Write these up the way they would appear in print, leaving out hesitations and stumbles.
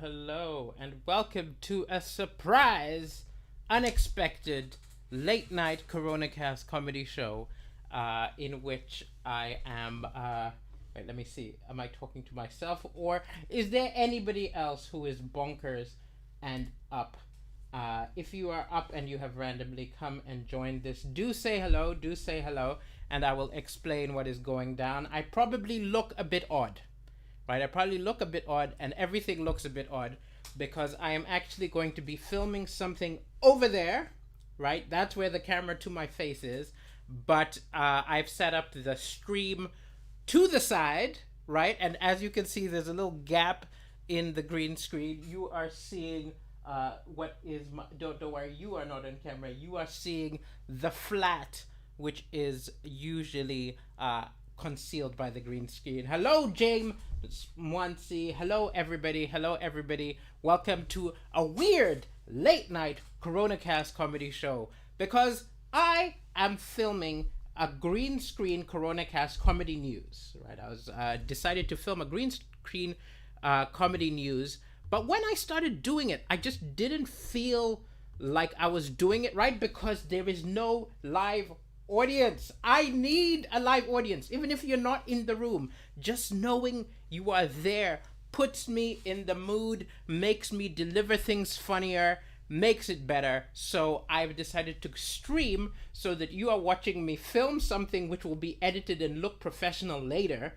hello, and welcome to a surprise, unexpected late night CoronaCast comedy show, in which I am. Wait, let me see. Am I talking to myself, or is there anybody else who is bonkers and up? If you are up and you have randomly come and joined this, do say hello. Do say hello, and I will explain what is going down. I probably look a bit odd, right? I probably look a bit odd, and everything looks a bit odd because I am actually going to be filming something over there, right? That's where the camera to my face is, but I've set up the stream to the side, right? And as you can see, there's a little gap in the green screen. You are seeing what is my, don't worry, you are not on camera. You are seeing the flat, which is usually concealed by the green screen. Hello, James Mwansi. Hello, everybody. Hello, everybody. Welcome to a weird late night CoronaCast comedy show because I am filming a green screen CoronaCast comedy news. Right, I was decided to film a green screen comedy news, but when I started doing it, I just didn't feel like I was doing it right because there is no live audience. I need a live audience, even if you're not in the room. Just knowing you are there puts me in the mood, makes me deliver things funnier, makes it better. So I've decided to stream so that you are watching me film something which will be edited and look professional later,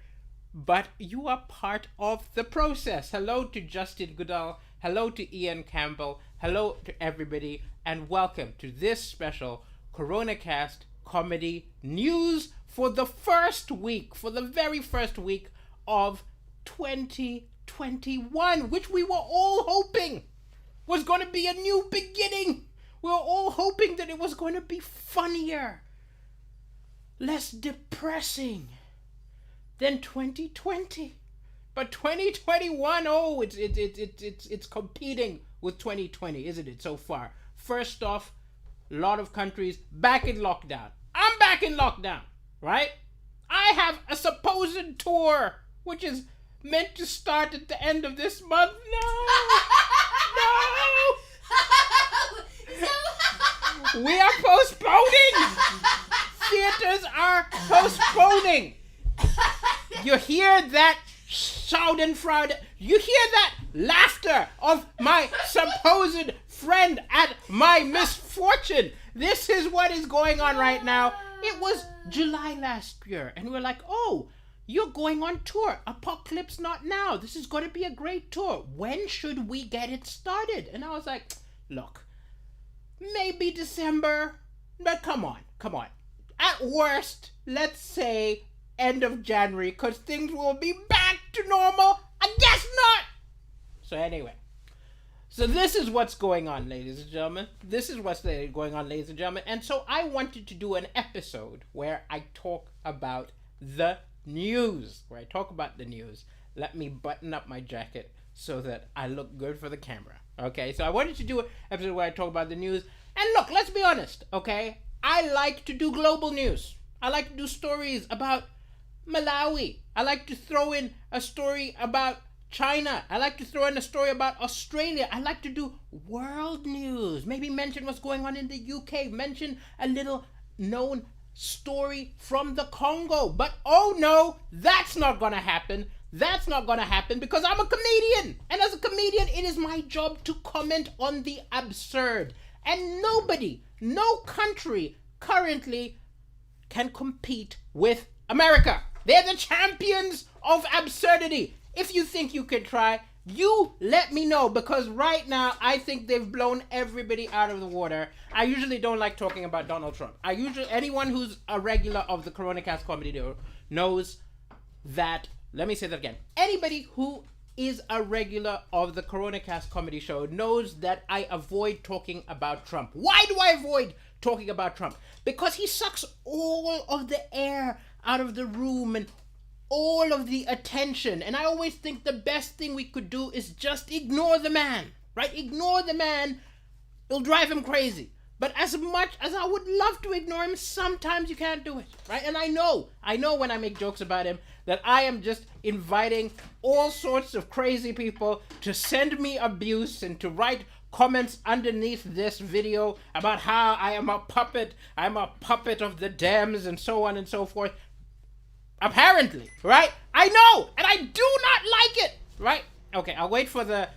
but you are part of the process. Hello to Justin Goodall. Hello to Ian Campbell. Hello to everybody, and welcome to this special CoronaCast comedy news for the very first week of 2021, which we were all hoping was going to be a new beginning. We were all hoping that it was going to be funnier, less depressing than 2020. But 2021, oh, it's competing with 2020, isn't it, so far? First off, a lot of countries back in lockdown. I'm back in lockdown, right? I have a supposed tour, which is meant to start at the end of this month. No! We are postponing! Theaters are postponing! You hear that schadenfreude? You hear that laughter of my supposed friend at my misfortune? This is what is going on right now. It was July last year, and we're like, oh, you're going on tour. Apocalypse Not Now. This is going to be a great tour. When should we get it started? And I was like, look, maybe December, but come on. At worst, let's say end of January, because things will be back to normal. I guess not. So anyway. So this is what's going on, ladies and gentlemen. And so I wanted to do an episode where I talk about the news. Let me button up my jacket so that I look good for the camera. Okay, so I wanted to do an episode where I talk about the news. And look, let's be honest, okay? I like to do global news. I like to do stories about Malawi. I like to throw in a story about China. I like to throw in a story about Australia. I like to do world news. Maybe mention what's going on in the UK. Mention a little known story from the Congo. But oh no, that's not gonna happen. Because I'm a comedian. And as a comedian, it is my job to comment on the absurd. And no country currently can compete with America. They're the champions of absurdity. If you think you can try, you let me know, because right now I think they've blown everybody out of the water. I usually don't like talking about Donald Trump. Anyone who's a regular of the CoronaCast comedy knows that. Let me say that again. Anybody who is a regular of the CoronaCast comedy show knows that I avoid talking about Trump. Why do I avoid talking about Trump? Because he sucks all of the air out of the room and all of the attention. And I always think the best thing we could do is just ignore the man, right? Ignore the man. It'll drive him crazy. But as much as I would love to ignore him, sometimes you can't do it, right? And I know when I make jokes about him that I am just inviting all sorts of crazy people to send me abuse and to write comments underneath this video about how I'm a puppet of the Dems and so on and so forth. Apparently, right? I know, and I do not like it, right? Okay, I'll wait for the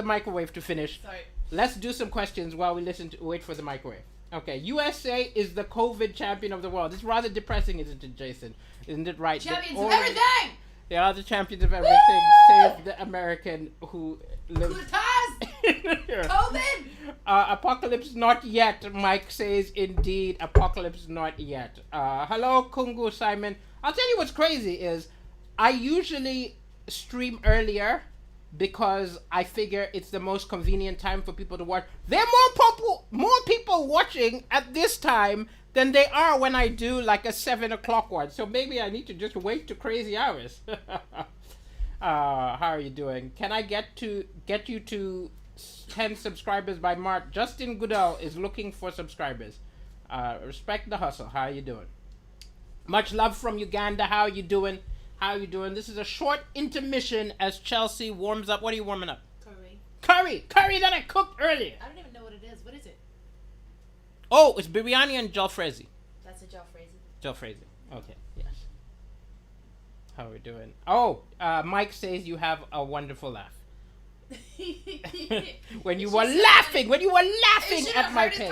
microwave to finish. Sorry. Let's do some questions while we wait for the microwave. Okay, USA is the COVID champion of the world. It's rather depressing, isn't it, Jason? Isn't it right? Champions of everything! They are the champions of everything, save the American who lives... COVID! Apocalypse not yet, Mike says. Indeed, apocalypse not yet. Hello, Kungu Simon. I'll tell you what's crazy is I usually stream earlier because I figure it's the most convenient time for people to watch. There are more people watching at this time than they are when I do like a 7 o'clock one. So maybe I need to just wait to crazy hours. How are you doing? Can I get you to 10 subscribers by March? Justin Goodell is looking for subscribers. Respect the hustle. How are you doing? Much love from Uganda. How are you doing? How are you doing? This is a short intermission as Chelsea warms up. What are you warming up? Curry that I cooked earlier. I don't even know what it is. What is it? Oh, it's biryani and jalfrezi. That's a jalfrezi. Jalfrezi. Okay, yes. How are we doing? Oh, Mike says you have a wonderful laugh. when you were laughing at my page.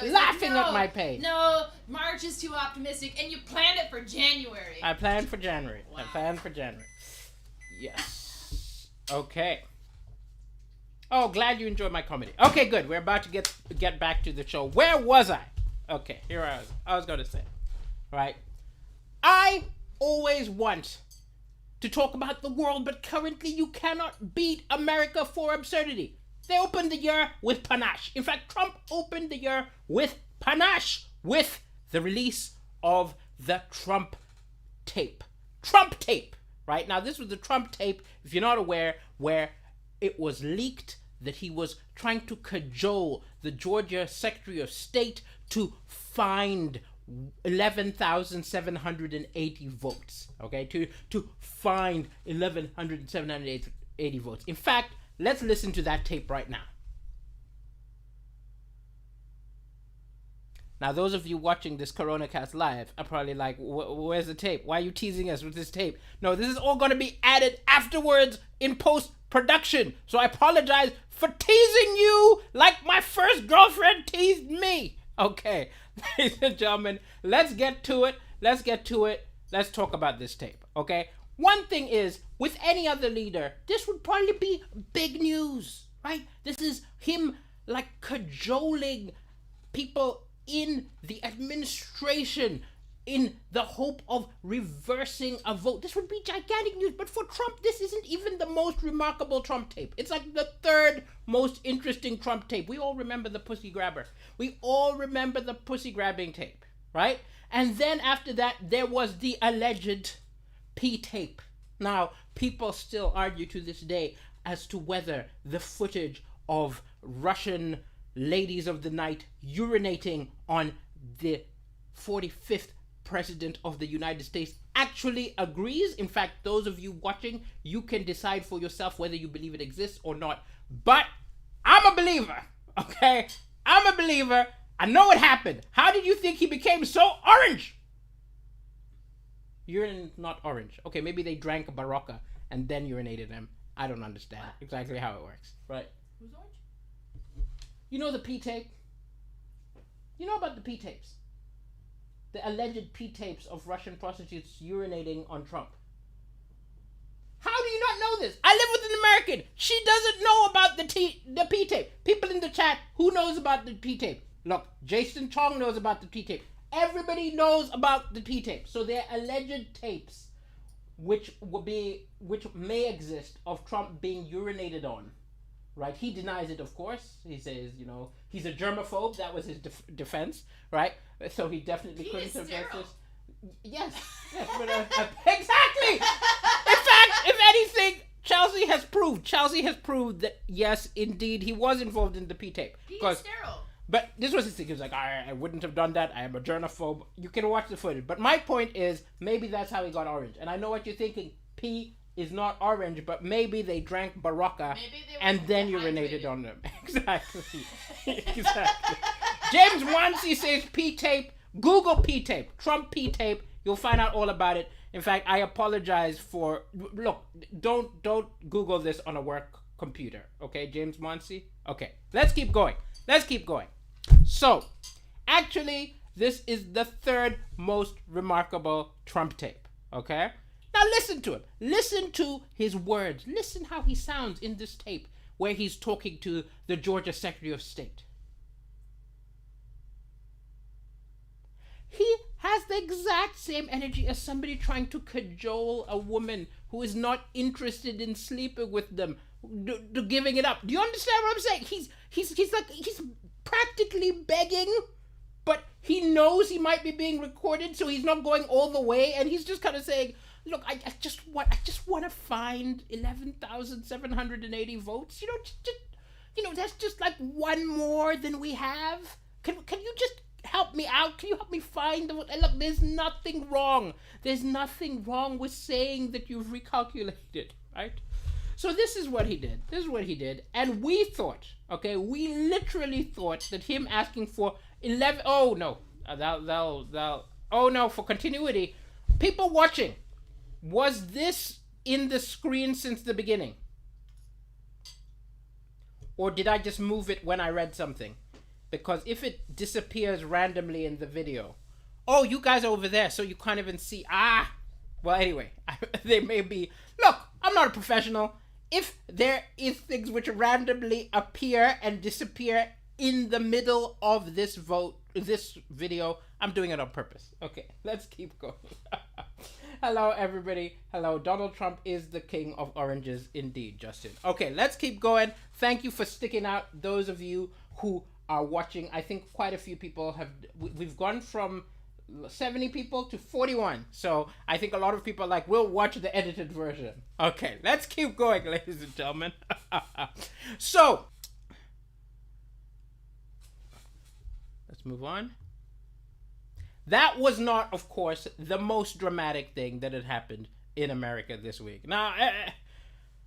Laughing at my page. No, March is too optimistic, and you planned it for January. I planned for January. Wow. Yes. Okay. Oh, glad you enjoyed my comedy. Okay, good. We're about to get back to the show. Where was I? Okay, here I was going to say. Right. I always want to talk about the world, but currently you cannot beat America for absurdity. They opened the year with panache. In fact, Trump opened the year with panache with the release of the Trump tape. Trump tape, right? Now, this was the Trump tape, if you're not aware, where it was leaked that he was trying to cajole the Georgia Secretary of State to find 11,780 votes. Okay, to find 11,780 votes. In fact, let's listen to that tape right now. Now, those of you watching this CoronaCast live are probably like, where's the tape? Why are you teasing us with this tape? No, this is all going to be added afterwards in post-production. So I apologize for teasing you like my first girlfriend teased me. Okay, ladies and gentlemen, let's get to it. Let's talk about this tape, okay? One thing is, with any other leader, this would probably be big news, right? This is him, like, cajoling people in the administration in the hope of reversing a vote. This would be gigantic news, but for Trump, this isn't even the most remarkable Trump tape. It's like the third most interesting Trump tape. We all remember the pussy grabber. We all remember the pussy grabbing tape, right? And then after that, there was the alleged P tape. Now, people still argue to this day as to whether the footage of Russian ladies of the night urinating on the 45th president of the United States actually agrees. In fact, those of you watching, you can decide for yourself whether you believe it exists or not. But I'm a believer, okay? I'm a believer. I know it happened. How did you think he became so orange? Urine not orange. Okay, maybe they drank a Barocca and then urinated him. I don't understand exactly how it works, right? Who's orange? You know the P tape? You know about the P tapes? The alleged P tapes of Russian prostitutes urinating on Trump. How do you not know this? I live with an American. She doesn't know about the P tape. People in the chat, who knows about the P tape? Look, Jason Chong knows about the P tape. Everybody knows about the P tape. So they're alleged tapes which may exist of Trump being urinated on. Right? He denies it, of course. He says, he's a germaphobe. That was his defense, right? So he definitely couldn't have done this. Yes, but, exactly. In fact, if anything, Chelsea has proved that yes, indeed, he was involved in the P tape. He is sterile. But this was his thing. He was like, I wouldn't have done that. I am a germaphobe. You can watch the footage. But my point is, maybe that's how he got orange. And I know what you're thinking. P is not orange, but maybe they drank Barocca and then urinated on them. Exactly. Exactly. James Wansi says P-tape. Google P-tape. Trump P-tape. You'll find out all about it. In fact, I apologize for... Look, don't Google this on a work computer. Okay, James Wansi? Okay, let's keep going. So, actually, this is the third most remarkable Trump tape. Okay? Now listen to him. Listen to his words. Listen how he sounds in this tape where he's talking to the Georgia Secretary of State. He has the exact same energy as somebody trying to cajole a woman who is not interested in sleeping with them, to giving it up. Do you understand what I'm saying? He's practically begging, but he knows he might be being recorded, so he's not going all the way, and he's just kind of saying, look, I just want to find 11,780 votes. That's just like one more than we have. Can you just help me out? Can you help me find look, there's nothing wrong. There's nothing wrong with saying that you've recalculated, right? So this is what he did. And we thought, okay, we literally thought that him asking for 11, for continuity, people watching, was this in the screen since the beginning? Or did I just move it when I read something? Because if it disappears randomly in the video, oh, you guys are over there, so you can't even see. Well, anyway, they may be. Look, I'm not a professional. If there is things which randomly appear and disappear in the middle of this video, I'm doing it on purpose. Okay, let's keep going. Hello, everybody. Hello, Donald Trump is the king of oranges, indeed, Justin. Okay, let's keep going. Thank you for sticking out, those of you who are watching. I think quite a few people have. We've gone from 70 people to 41. So I think a lot of people are like, we'll watch the edited version. Okay, let's keep going, ladies and gentlemen. So, let's move on. That was not, of course, the most dramatic thing that had happened in America this week. Now,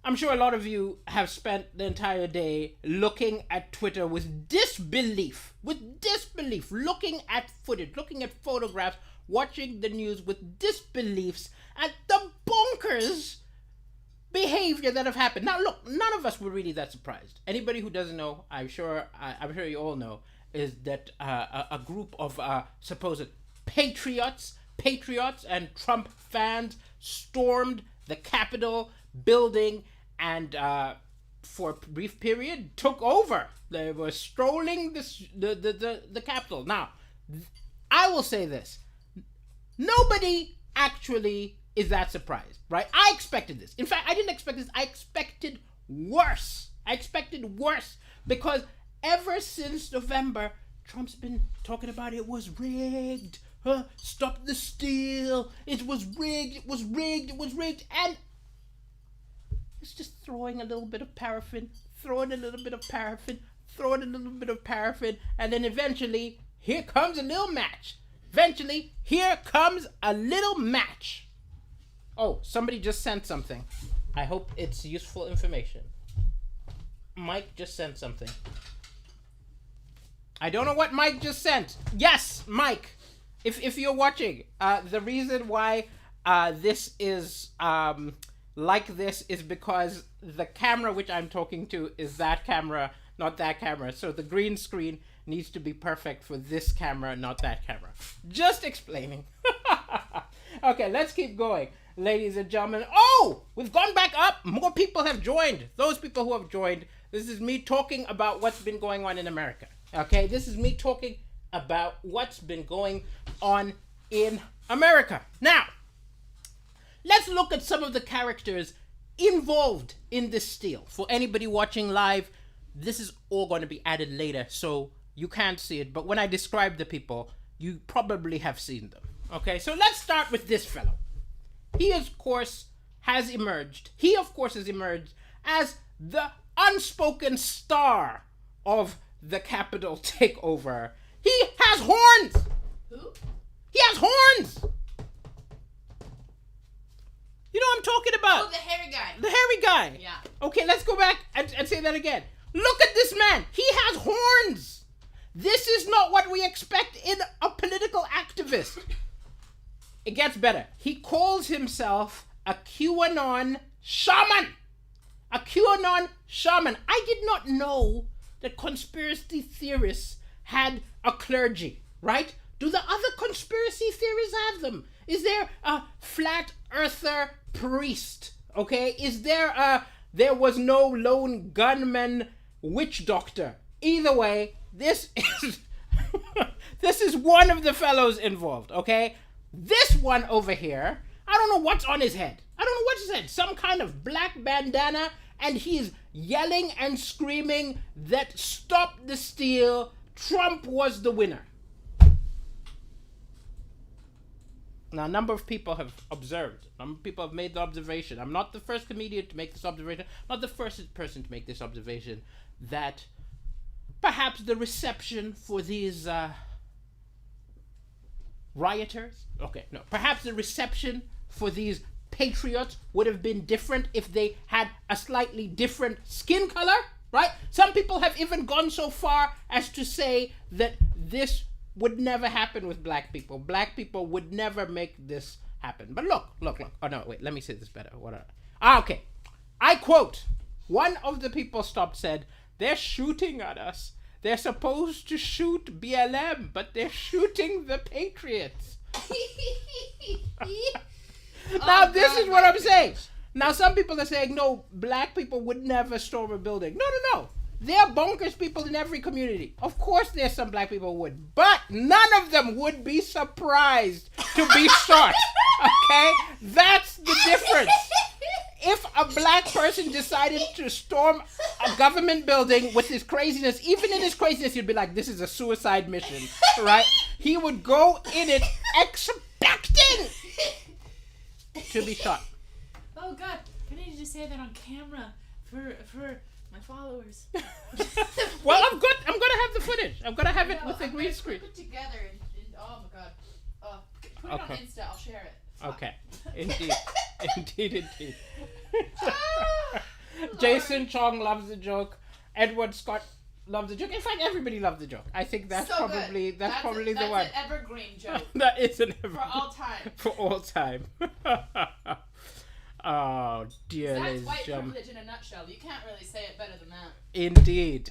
I'm sure a lot of you have spent the entire day looking at Twitter with disbelief, looking at footage, looking at photographs, watching the news with disbeliefs at the bonkers behavior that have happened. Now, look, none of us were really that surprised. Anybody who doesn't know, I'm sure you all know, is that a group of supposed patriots and Trump fans stormed the Capitol building and for a brief period took over. They were strolling the Capitol. Now, I will say this. Nobody actually is that surprised, right? I expected this. In fact, I didn't expect this. I expected worse. Because ever since November, Trump's been talking about it was rigged. Stop the steal. It was rigged. And it's just throwing a little bit of paraffin, and then eventually, here comes a little match. Oh, somebody just sent something. I hope it's useful information. Mike just sent something. I don't know what Mike just sent. Yes, Mike. If you're watching, the reason why this is like this is because the camera which I'm talking to is that camera, not that camera. So the green screen needs to be perfect for this camera, not that camera. Just explaining. Okay, let's keep going, ladies and gentlemen. Oh, we've gone back up. More people have joined. Those people who have joined, this is me talking about what's been going on in America. Okay, this is me talking about what's been going on in America. Now, let's look at some of the characters involved in this steal. For anybody watching live, this is all going to be added later, so you can't see it. But when I describe the people, you probably have seen them. Okay, so let's start with this fellow. He, of course, has emerged as the unspoken star of the Capitol takeover. He has horns! Who? He has horns! You know what I'm talking about? Oh, the hairy guy. The hairy guy. Yeah. Okay, let's go back and say that again. Look at this man. He has horns. This is not what we expect in a political activist. It gets better. He calls himself a QAnon shaman. A QAnon shaman. I did not know that conspiracy theorists had a clergy, right? Do the other conspiracy theories have them? Is there a flat earther priest? Okay? Is there was no lone gunman witch doctor? Either way, this is this is one of the fellows involved, okay? This one over here, I don't know what's on his head. I don't know what's his head. Some kind of black bandana, and he's yelling and screaming that stop the steal, Trump was the winner. Now, a number of people have observed. A number of people have made the observation. I'm not the first comedian to make this observation. I'm not the first person to make this observation that perhaps the reception for these rioters, perhaps the reception for these patriots would have been different if they had a slightly different skin color, right? Some people have even gone so far as to say that this would never happen with black people. Black people would never make this happen. But look. Oh no, wait, let me say this better. Okay. I quote, one of the people said, they're shooting at us. They're supposed to shoot BLM, but they're shooting the patriots. Now, this is what I'm saying. Now, some people are saying, no, black people would never storm a building. No. There are bonkers people in every community. Of course, there's some black people who would. But none of them would be surprised to be shot. Okay? That's the difference. If a black person decided to storm a government building with his craziness, even in his craziness, you'd be like, this is a suicide mission, right? He would go in it expecting to be shot. Oh God, I need to say that on camera for my followers. Well, I'm good. I'm gonna have the footage. I'm gonna have it with the green screen. Put it together and oh my God. Put it on Insta. I'll share it. Okay. Indeed. Jason Chong loves the joke. Edward Scott loves the joke. In fact, everybody loves the joke. I think that's so probably that's the one. That's an evergreen joke. That is an evergreen. For all time. For all time. Oh dear, that's white privilege in a nutshell. You can't really say it better than that. Indeed.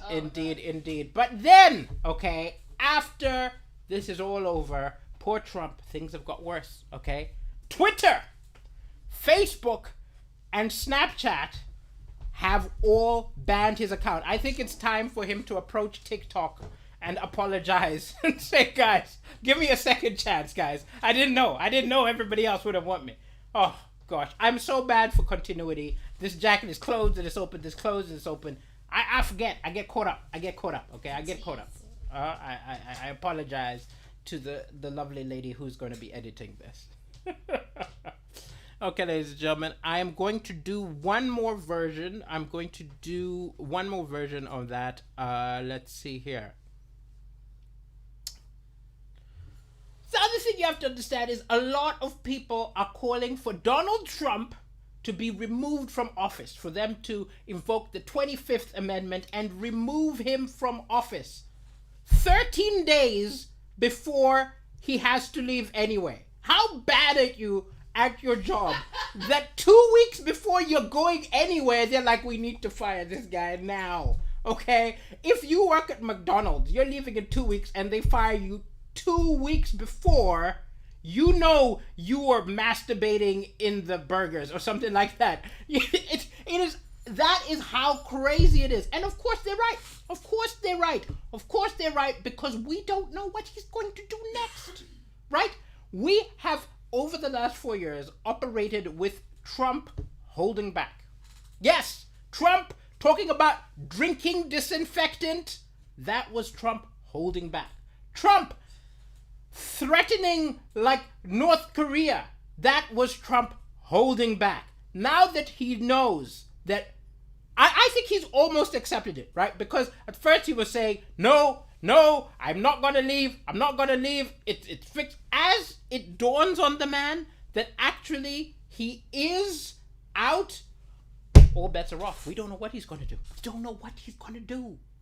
But then, okay, after this is all over, poor Trump, things have got worse, okay? Twitter, Facebook, and Snapchat have all banned his account. I think it's time for him to approach TikTok and apologize and say, guys, give me a second chance, guys. I didn't know everybody else would have want me. Oh, gosh. I'm so bad for continuity. This jacket is closed and it's open. This closed and it's open. I forget. I get caught up. Okay, I get caught up. I apologize to the lovely lady who's going to be editing this. Okay, ladies and gentlemen, I am going to do one more version. of that. Let's see here. The other thing you have to understand is a lot of people are calling for Donald Trump to be removed from office, for them to invoke the 25th Amendment and remove him from office 13 days before he has to leave anyway. How bad are you at your job that 2 weeks before you're going anywhere, they're like, we need to fire this guy now, okay? If you work at McDonald's, you're leaving in 2 weeks and they fire you 2 weeks before, you know you were masturbating in the burgers or something like that. That is how crazy it is. And of course they're right. Of course they're right because we don't know what he's going to do next, right? We have, over the last 4 years, operated with Trump holding back. Yes, Trump talking about drinking disinfectant. That was Trump holding back. Trump threatening like North Korea. That was Trump holding back. Now that he knows that I think he's almost accepted it, right? Because at first he was saying, no, I'm not gonna leave. It's fixed. As it dawns on the man that actually he is out, all bets are off. We don't know what he's gonna do.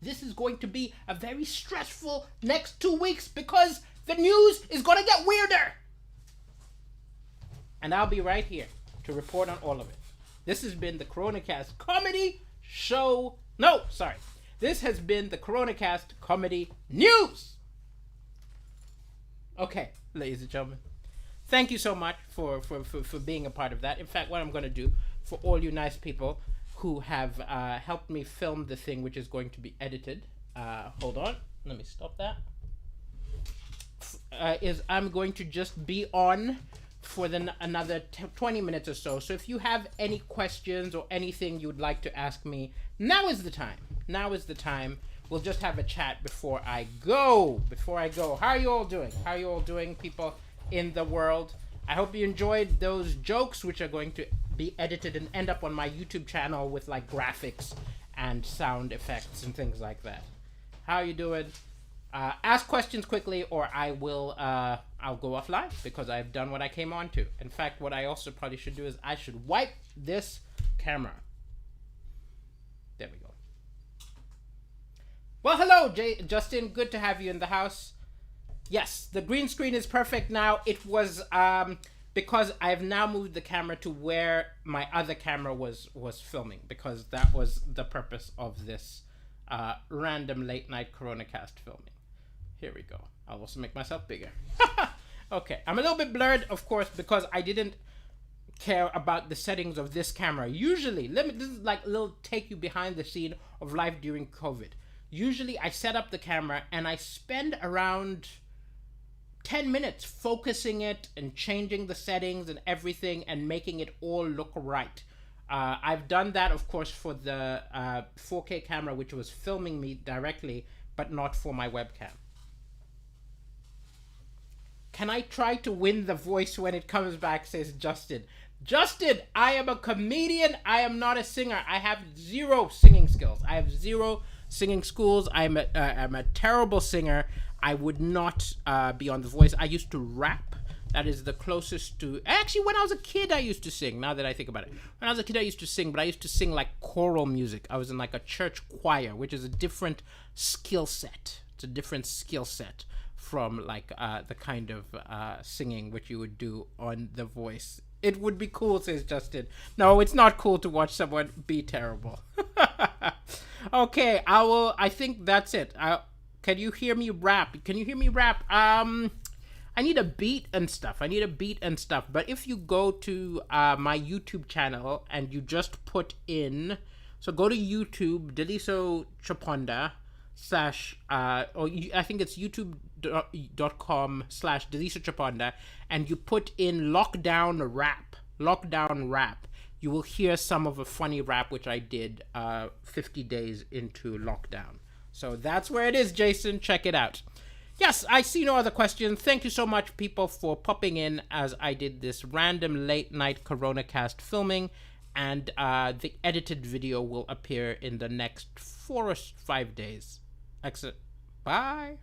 This is going to be a very stressful next 2 weeks because the news is gonna get weirder. And I'll be right here to report on all of it. This has been the CoronaCast comedy show. No, sorry. This has been the CoronaCast comedy news. Okay, ladies and gentlemen. Thank you so much for being a part of that. In fact, what I'm going to do for all you nice people who have helped me film the thing, which is going to be edited. Hold on. Let me stop that. Is I'm going to just be on for another 20 minutes or so. So if you have any questions or anything you'd like to ask me, now is the time. We'll just have a chat before I go. How are you all doing, people in the world? I hope you enjoyed those jokes, which are going to be edited and end up on my YouTube channel with like graphics and sound effects and things like that. How are you doing? Ask questions quickly or I'll go offline because I've done what I came on to. In fact, what I also probably should do is I should wipe this camera. There we go. Well, hello, Justin. Good to have you in the house. Yes, the green screen is perfect now. It was because I've now moved the camera to where my other camera was filming because that was the purpose of this random late night CoronaCast filming. Here we go. I'll also make myself bigger. Okay, I'm a little bit blurred, of course, because I didn't care about the settings of this camera. Usually, this is like a little take you behind the scene of life during COVID. Usually, I set up the camera and I spend around 10 minutes focusing it and changing the settings and everything and making it all look right. I've done that, of course, for the 4K camera, which was filming me directly, but not for my webcam. Can I try to win the voice when it comes back, says Justin. Justin, I am a comedian. I am not a singer. I have zero singing skills. I have zero singing schools. I'm a terrible singer. I would not be on The Voice. I used to rap. That is the closest to... Actually, when I was a kid, I used to sing, now that I think about it. When I was a kid, I used to sing, but I used to sing like choral music. I was in like a church choir, which is a different skill set. It's a different skill set from like the kind of singing which you would do on The Voice. It would be cool, says Justin. No, it's not cool to watch someone be terrible. Okay, I think that's it. Can you hear me rap? I need a beat and stuff. But if you go to my YouTube channel and you just put in... So go to YouTube, Daliso Chaponda, I think it's youtube.com/Daliso Chaponda, and you put in lockdown rap. You will hear some of a funny rap which I did 50 days into lockdown. So that's where it is, Jason. Check it out. Yes, I see no other questions. Thank you so much, people, for popping in as I did this random late night CoronaCast filming. And the edited video will appear in the next 4 or 5 days. Exit. Bye.